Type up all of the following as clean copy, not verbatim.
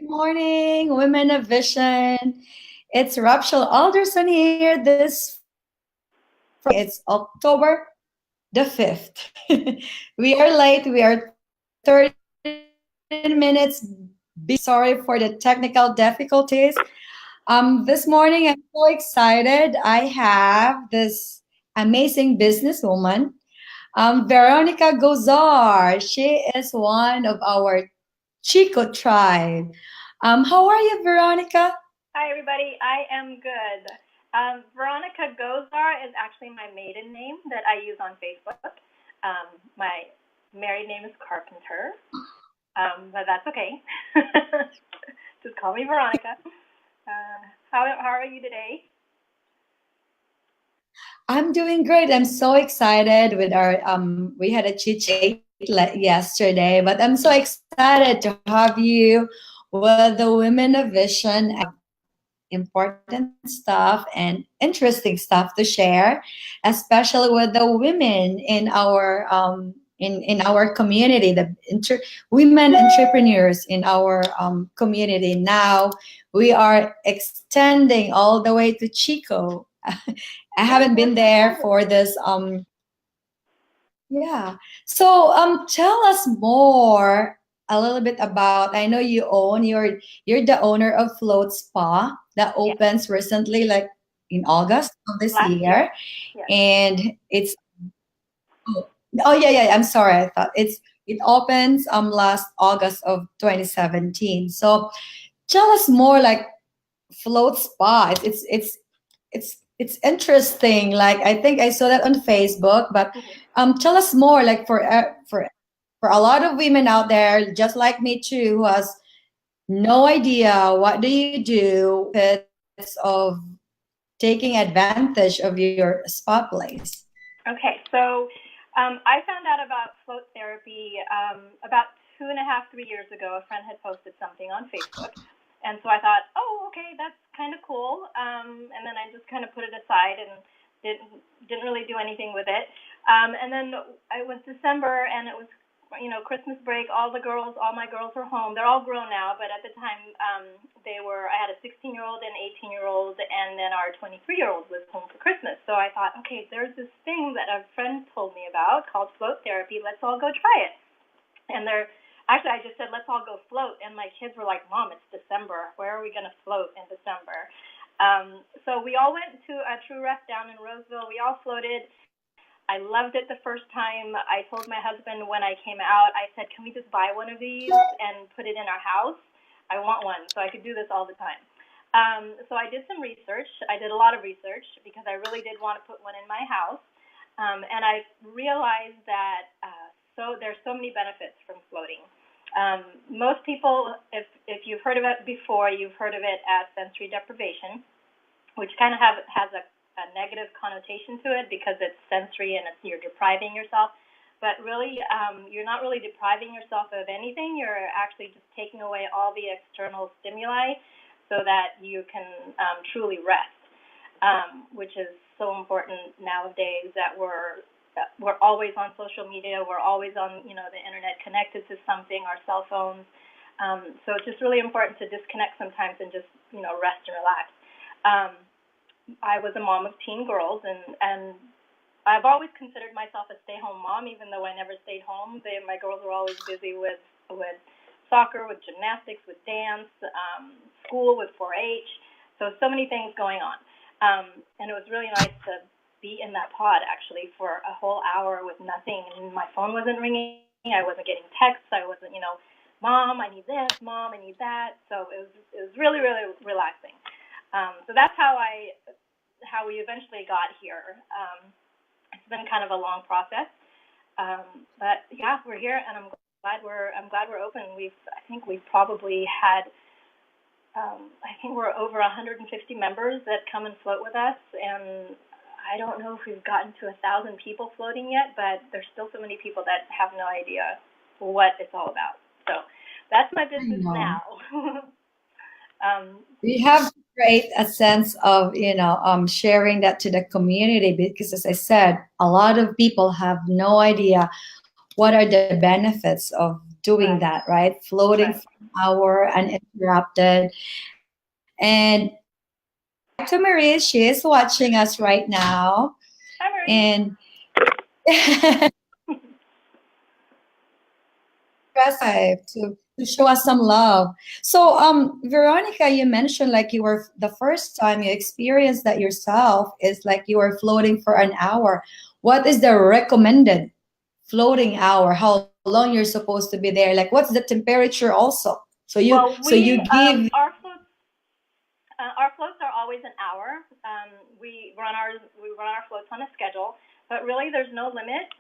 Morning, Women of Vision. It's Rachel Alderson here. This it's October the 5th. We are late. We are 30 minutes sorry for the technical difficulties. This morning I'm so excited. I have this amazing businesswoman, Veronica Gozar. She is one of our Chico tribe. How are you, Veronica? Hi, everybody. I am good. Veronica Gozar is actually my maiden name that I use on Facebook. My married name is Carpenter, but that's okay. Just call me Veronica. How are you today? I'm doing great. I'm so excited with our we had a chit chat yesterday, but I'm so excited to have you with the Women of Vision. Important stuff and interesting stuff to share, especially with the women in our community, the women entrepreneurs in our community. Now we are extending all the way to Chico. I haven't been there for this. Yeah. So tell us more a little bit about. I know you own you're the owner of Float Spa that Yes, opens recently, like in August of this last year. year, Yes. and it's oh, oh yeah. I'm sorry. I thought it opens last August of 2017. So tell us more, like Float Spa. It's interesting. Like I think I saw that on Facebook, but Mhm. tell us more. Like for a lot of women out there, just like me too, who has no idea what do you do, it's of taking advantage of your spa place. Okay, so I found out about float therapy about 2.5, 3 years ago. A friend had posted something on Facebook, and so I thought, oh, okay, that's kind of cool. And then I just kind of put it aside and didn't really do anything with it. And then it was December, and it was Christmas break. All my girls were home. They're all grown now, but at the time they were. I had a 16-year-old and 18-year-old, and then our 23-year-old was home for Christmas. So I thought, okay, there's this thing that a friend told me about called float therapy. Let's all go try it. And I just said, let's all go float. And my kids were like, Mom, it's December. Where are we going to float in December? So we all went to a True Rest down in Roseville. We all floated. I loved it the first time. I told my husband when I came out, I said, can we just buy one of these and put it in our house? I want one so I could do this all the time. So I did some research. I did a lot of research because I really did want to put one in my house. And I realized that there's so many benefits from floating. Most people, if you've heard of it before, you've heard of it as sensory deprivation, which kind of has a negative connotation to it because it's sensory and you're depriving yourself. But really, you're not really depriving yourself of anything. You're actually just taking away all the external stimuli so that you can truly rest, which is so important nowadays that we're always on social media. We're always on the internet, connected to something, our cell phones. So it's just really important to disconnect sometimes and just rest and relax. I was a mom of teen girls, and I've always considered myself a stay-home mom, even though I never stayed home. My girls were always busy with soccer, with gymnastics, with dance, school, with 4-H. So many things going on. And it was really nice to be in that pod, actually, for a whole hour with nothing. And my phone wasn't ringing. I wasn't getting texts. I wasn't, Mom, I need this. Mom, I need that. So it was really, really relaxing. So that's how we eventually got here. It's been kind of a long process, but yeah, we're here, and I'm glad we're open. I think we've probably had I think we're over 150 members that come and float with us, and I don't know if we've gotten to 1,000 people floating yet, but there's still so many people that have no idea what it's all about. So that's my I business know. now. We have to create a sense of sharing that to the community, because as I said, a lot of people have no idea what are the benefits of doing Right. that, right? Floating Right. for an hour uninterrupted. And back to Marie, she is watching us right now. Hi, Marie. And to show us some love. So, Veronica, you mentioned like you were the first time you experienced that yourself is like you were floating for an hour. What is the recommended floating hour? How long you're supposed to be there? Like, what's the temperature also? Well, So you give. our floats are always an hour. We run our floats on a schedule, but really there's no limit.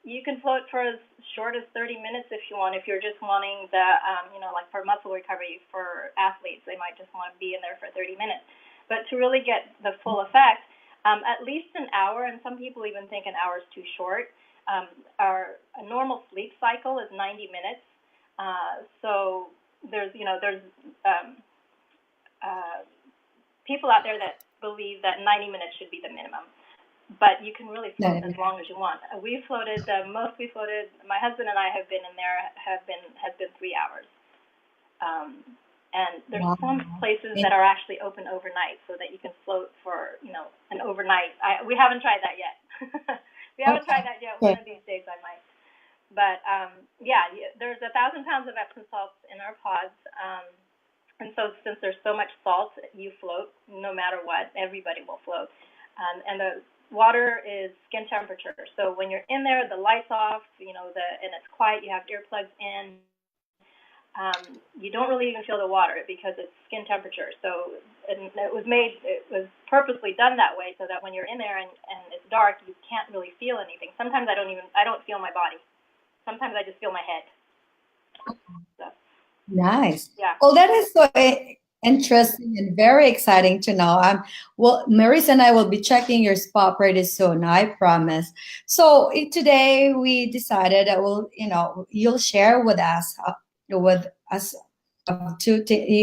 You can float for as short as 30 minutes if you want. If you're just wanting the, like for muscle recovery for athletes, they might just want to be in there for 30 minutes. But to really get the full effect, at least an hour, and some people even think an hour is too short. A normal sleep cycle is 90 minutes. So there's people out there that believe that 90 minutes should be the minimum, but you can really float as long as you want. We floated the most we floated. My husband and I have been in there has been 3 hours. And there's some places that are actually open overnight, so that you can float for an overnight. We haven't tried that yet. One of these days I might. But there's 1,000 pounds of Epsom salts in our pods. And so since there's so much salt, you float no matter what. Everybody will float. And the water is skin temperature. So when you're in there, the light's off, and it's quiet, you have earplugs in, you don't really even feel the water because it's skin temperature. So it was purposely done that way so that when you're in there and it's dark, you can't really feel anything. Sometimes I don't feel my body. Sometimes I just feel my head. So. Nice. Yeah. Well, that is so interesting and very exciting to know. Marisa and I will be checking your spa pretty soon. I promise. So today we decided that you'll share with us, you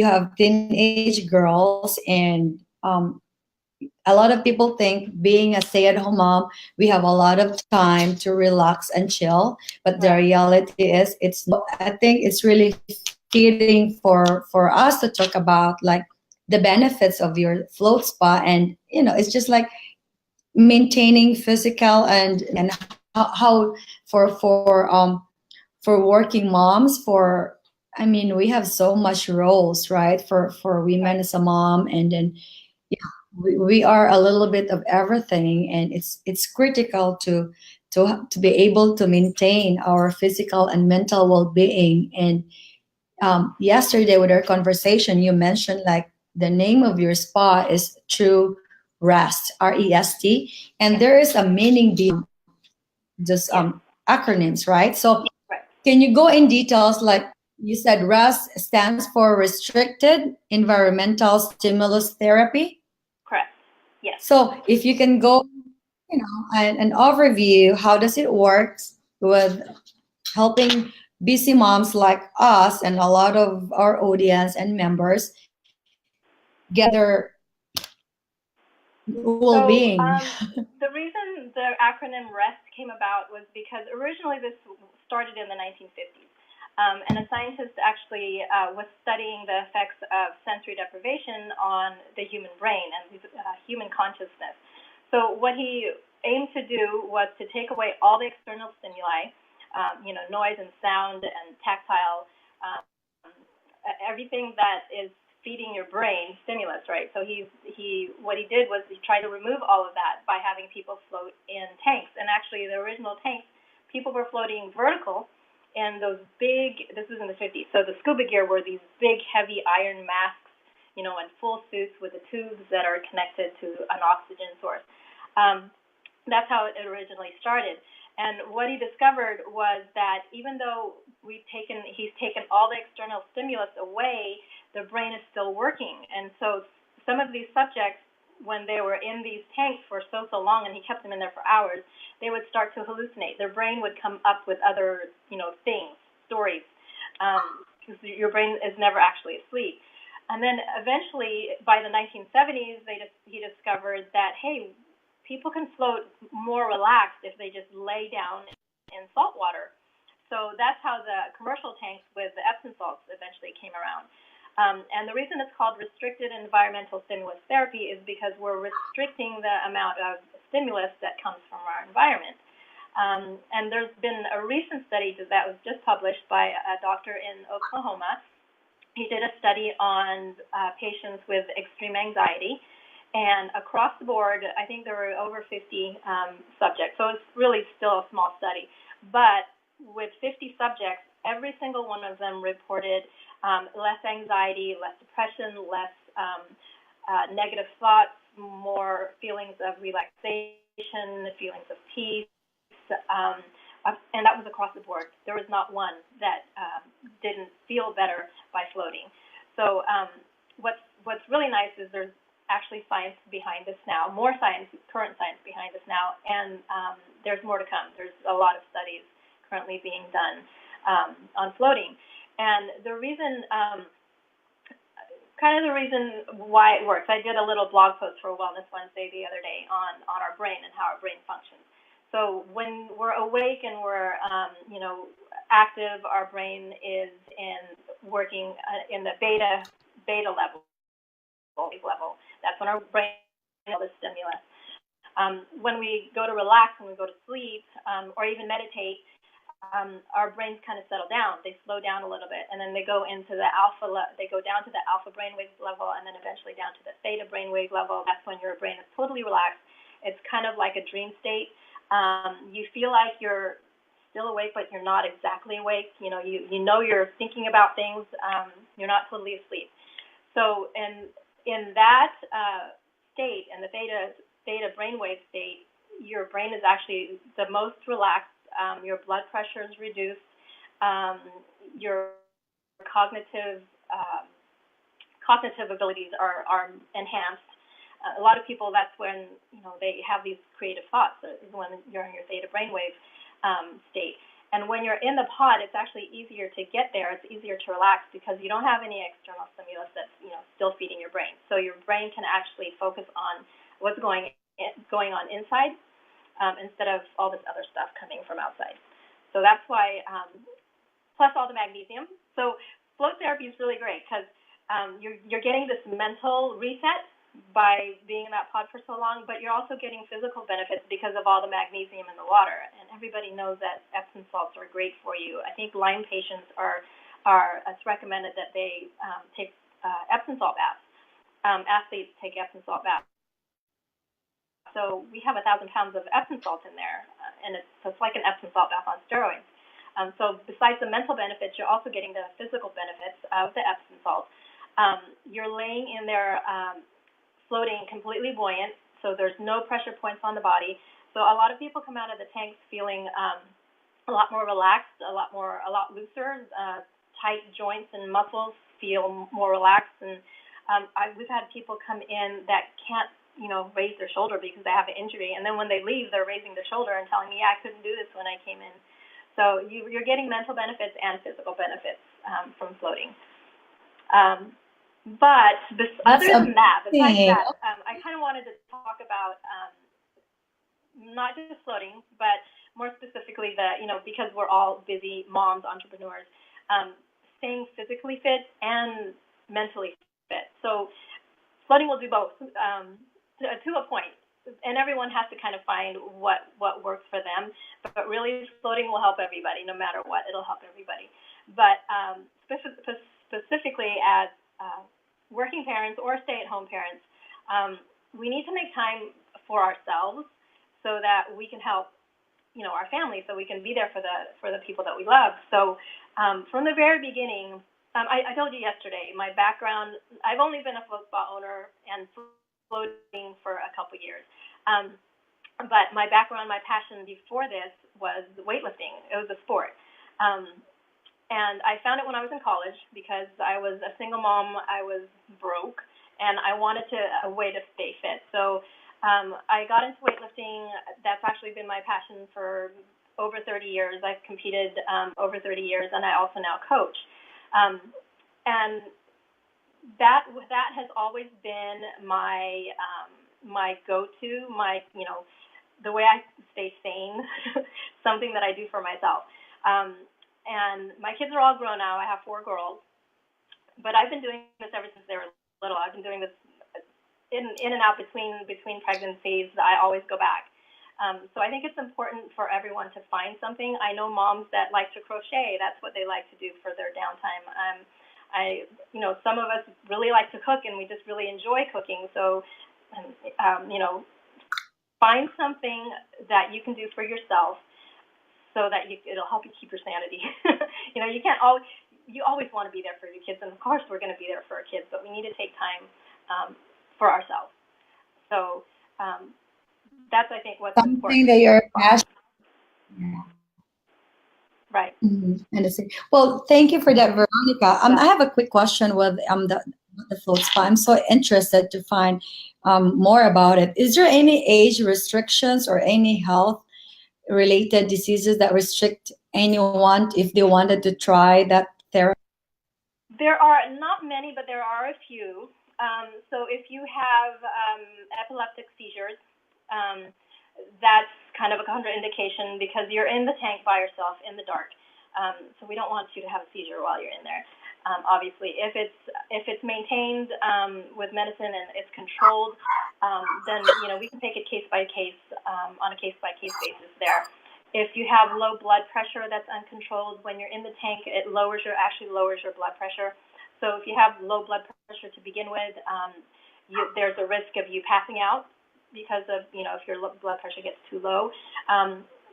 have teenage girls, and a lot of people think being a stay-at-home mom, we have a lot of time to relax and chill. But the reality is, I think it's really fitting for us to talk about like the benefits of your float spa, and it's just like maintaining physical and how for working moms. We have so much roles, right? For women as a mom, and then we are a little bit of everything, and it's critical to be able to maintain our physical and mental well-being. And yesterday with our conversation, you mentioned like the name of your spa is True Rest, REST, and there is a meaning behind just acronyms, right? So can you go in details? Like you said, REST stands for Restricted Environmental Stimulus Therapy. Correct. Yes. So if you can go, an overview, how does it work with helping busy moms like us and a lot of our audience and members get their well-being? The reason the acronym REST came about was because originally this started in the 1950s. And a scientist actually was studying the effects of sensory deprivation on the human brain and human consciousness. So what he aimed to do was to take away all the external stimuli, noise and sound and tactile, everything that is feeding your brain stimulus, right? So what he did was he tried to remove all of that by having people float in tanks. And actually, the original tanks, people were floating vertical in those big. This was in the 50s. So the scuba gear were these big, heavy iron masks, and full suits with the tubes that are connected to an oxygen source. That's how it originally started. And what he discovered was that even though he's taken all the external stimulus away, the brain is still working. And so some of these subjects, when they were in these tanks for so long, and he kept them in there for hours, they would start to hallucinate. Their brain would come up with other, things, stories, because your brain is never actually asleep. And then eventually, by the 1970s, he discovered that, hey, people can float more relaxed if they just lay down in salt water. So that's how the commercial tanks with the Epsom salts eventually came around. And the reason it's called restricted environmental stimulus therapy is because we're restricting the amount of stimulus that comes from our environment. And there's been a recent study that was just published by a doctor in Oklahoma. He did a study on patients with extreme anxiety. And across the board, I think there were over 50 subjects. So it's really still a small study. But with 50 subjects, every single one of them reported less anxiety, less depression, less negative thoughts, more feelings of relaxation, feelings of peace. And that was across the board. There was not one that didn't feel better by floating. So what's really nice is there's actually science behind this now, more science, current science behind this now, and there's more to come. There's a lot of studies currently being done on floating. And the reason, the reason why it works, I did a little blog post for Wellness Wednesday the other day on our brain and how our brain functions. So when we're awake and we're, active, our brain is working in the beta level. That's when our brain is the stimulus. When we go to relax, when we go to sleep, or even meditate, our brains kind of settle down. They slow down a little bit, and then they go into the they go down to the alpha brainwave level, and then eventually down to the theta brainwave level. That's when your brain is totally relaxed. It's kind of like a dream state. You feel like you're still awake, but you're not exactly awake. You know you're thinking about things. You're not totally asleep. So in that state, in the theta brainwave state, your brain is actually the most relaxed. Your blood pressure is reduced. Your cognitive abilities are enhanced. A lot of people, that's when they have these creative thoughts. Is when you're in your theta brainwave state. And when you're in the pod, it's actually easier to get there. It's easier to relax because you don't have any external stimulus that's still feeding your brain. So your brain can actually focus on what's going on inside instead of all this other stuff coming from outside. So that's why, plus all the magnesium. So float therapy is really great because you're getting this mental reset by being in that pod for so long, but you're also getting physical benefits because of all the magnesium in the water. And everybody knows that Epsom salts are great for you. I think Lyme patients it's recommended that they take Epsom salt baths. Athletes take Epsom salt baths. So we have 1,000 pounds of Epsom salt in there, and it's like an Epsom salt bath on steroids. So besides the mental benefits, you're also getting the physical benefits of the Epsom salt. You're laying in there floating completely buoyant, so there's no pressure points on the body. So a lot of people come out of the tanks feeling a lot more relaxed, a lot looser. Tight joints and muscles feel more relaxed. And we've had people come in that can't raise their shoulder because they have an injury, and then when they leave, they're raising their shoulder and telling me, I couldn't do this when I came in. So you're getting mental benefits and physical benefits from floating. But besides that, I kind of wanted to talk about not just floating, but more specifically because we're all busy moms, entrepreneurs, staying physically fit and mentally fit. So floating will do both. To a point, and everyone has to kind of find what works for them, but really floating will help everybody no matter what. It'll help everybody, but specifically as working parents or stay-at-home parents, we need to make time for ourselves so that we can help our family, so we can be there for the people that we love. So from the very beginning, I told you yesterday, my background, I've only been a float spa owner and floating for a couple years. But my background, my passion before this was weightlifting. It was a sport. And I found it when I was in college because I was a single mom, I was broke, and I wanted a way to stay fit. So I got into weightlifting. That's actually been my passion for over 30 years. I've competed over 30 years, and I also now coach. And that has always been my go-to, the way I stay sane, something that I do for myself. And my kids are all grown now. I have 4 girls, but I've been doing this ever since they were little. I've been doing this in and out between pregnancies. I always go back. So I think it's important for everyone to find something. I know moms that like to crochet. That's what they like to do for their downtime. Some of us really like to cook, and we just really enjoy cooking. So, find something that you can do for yourself so that it'll help you keep your sanity. You always want to be there for your kids, and of course we're going to be there for our kids, but we need to take time for ourselves. So that's, I think, what's Something important. that you're passionate. Right. Mm-hmm. Well, thank you for that, Veronica. I have a quick question with the float spa. I'm so interested to find more about it. Is there any age restrictions or any health related diseases that restrict anyone if they wanted to try that therapy? There are not many, but there are a few. So if you have epileptic seizures, that's kind of a contraindication because you're in the tank by yourself in the dark. So we don't want you to have a seizure while you're in there. Obviously, if it's maintained with medicine and it's controlled, then we can take it case by case on a case by case basis there. If you have low blood pressure that's uncontrolled, when you're in the tank, it actually lowers your blood pressure. So if you have low blood pressure to begin with, there's a risk of you passing out because of, if your blood pressure gets too low.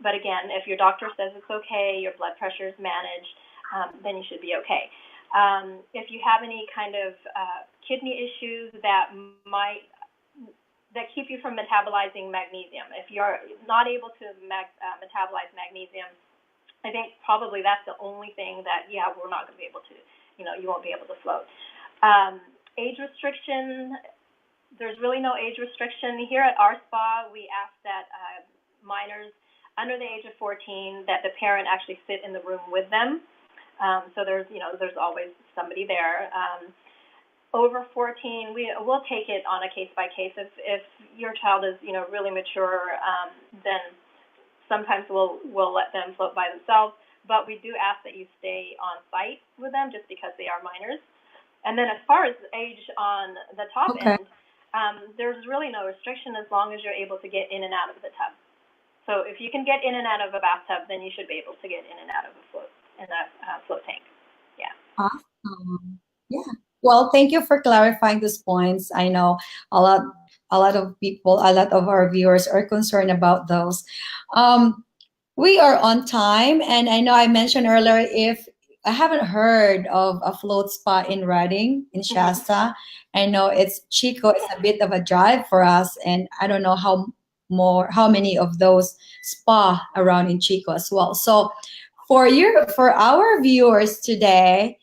But again, if your doctor says it's okay, your blood pressure is managed, then you should be okay. If you have any kind of kidney issues that keep you from metabolizing magnesium, if you're not able to metabolize magnesium, I think probably that's the only thing that, we're not going to be able to, you won't be able to float. Age restriction, there's really no age restriction. Here at our spa, we ask that minors under the age of 14, that the parent actually sit in the room with them. So there's always somebody there. Over 14, we'll take it on a case by case. If your child is, really mature, then sometimes we'll let them float by themselves. But we do ask that you stay on site with them just because they are minors. And then as far as age on the top end, there's really no restriction as long as you're able to get in and out of the tub. So if you can get in and out of a bathtub, then you should be able to get in and out of a float tank. Yeah. Awesome. Yeah. Well, thank you for clarifying these points. I know a lot of people, a lot of our viewers are concerned about those. We are on time, and I know I mentioned earlier, if I haven't heard of a float spa in Redding, in Shasta. I know it's Chico. It's a bit of a drive for us, and I don't know how many of those spa around in Chico as well. So for our viewers today,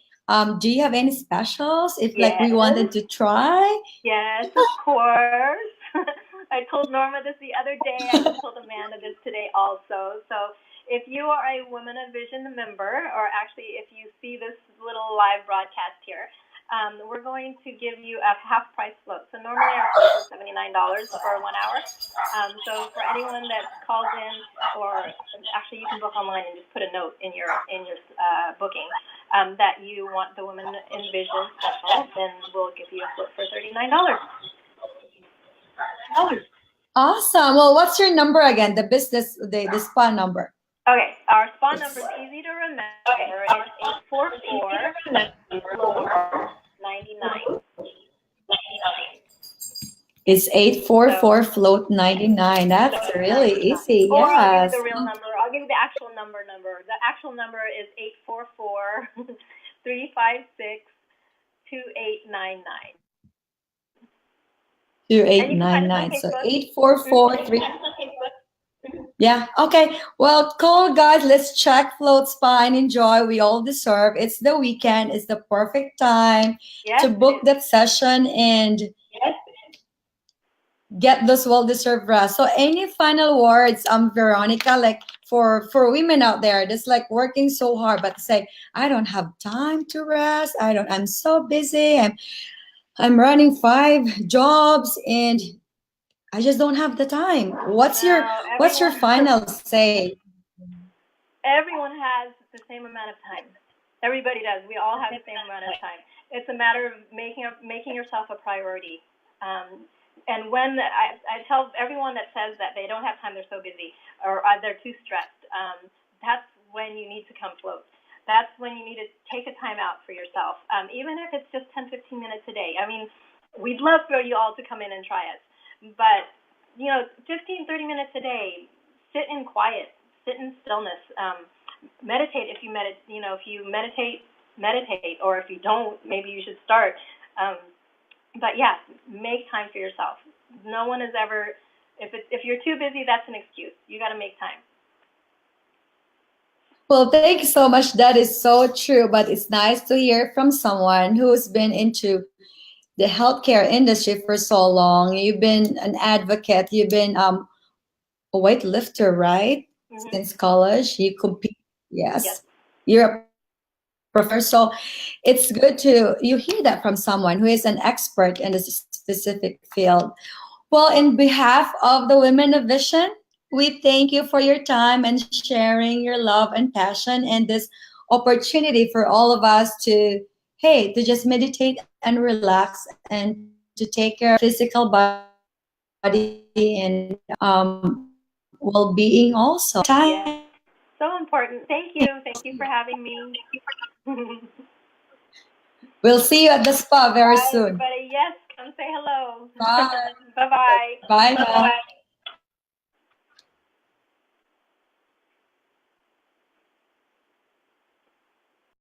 do you have any specials if we wanted to try? Yes, of course. I told Norma this the other day. I just told Amanda this today also. So if you are a Women of Vision member, or actually if you see this little live broadcast here, we're going to give you a half-price float. So normally our float is $79 for 1 hour. So for anyone that calls in, or actually you can book online and just put a note in your booking that you want the Women in Vision special, then we'll give you a float for $39. Awesome. Well, what's your number again? The spa number. Okay, our spa number is easy to remember. It's 844 float 99. It's 844 float 99. That's really easy. Or yes. I'll give you the real number. I'll give you the actual number. The actual number is 844-356-2899. 2899. So 844-3. Yeah. Okay. Well, cool, guys. Let's check Float Spa and enjoy. We all deserve. It's the weekend. It's the perfect time to book that session and get those well-deserved rest. So, any final words, Veronica, for women out there that's working so hard, but say, I don't have time to rest. I'm so busy. I'm running 5 jobs and I just don't have the time. What's your final say? everyone has the same amount of time. Everybody does. We all have the same amount of time. It's a matter of making yourself a priority. And when I tell everyone that says that they don't have time, they're so busy, or they're too stressed, that's when you need to come float. That's when you need to take a time out for yourself, even if it's just 10, 15 minutes a day. I mean, we'd love for you all to come in and try us, but 15, 30 minutes a day, sit in quiet, sit in stillness, meditate if you meditate, or if you don't, maybe you should start. But yeah, make time for yourself. No one is ever, if you're too busy, that's an excuse. You got to make time. Well, thank you so much. That is so true. But it's nice to hear from someone who's been into the healthcare industry for so long. You've been an advocate. You've been a weightlifter, right? Mm-hmm. Since college, you compete. Yes. Yes. You're a professor. So it's good to you hear that from someone who is an expert in this specific field. Well, in behalf of the Women of Vision, we thank you for your time and sharing your love and passion and this opportunity for all of us to just meditate and relax and to take care of physical body and well-being also. Yes. So important. Thank you. Thank you for having me. We'll see you at the spa very Bye, soon. everybody. Yes, come say hello. Bye. Bye-bye. Bye now.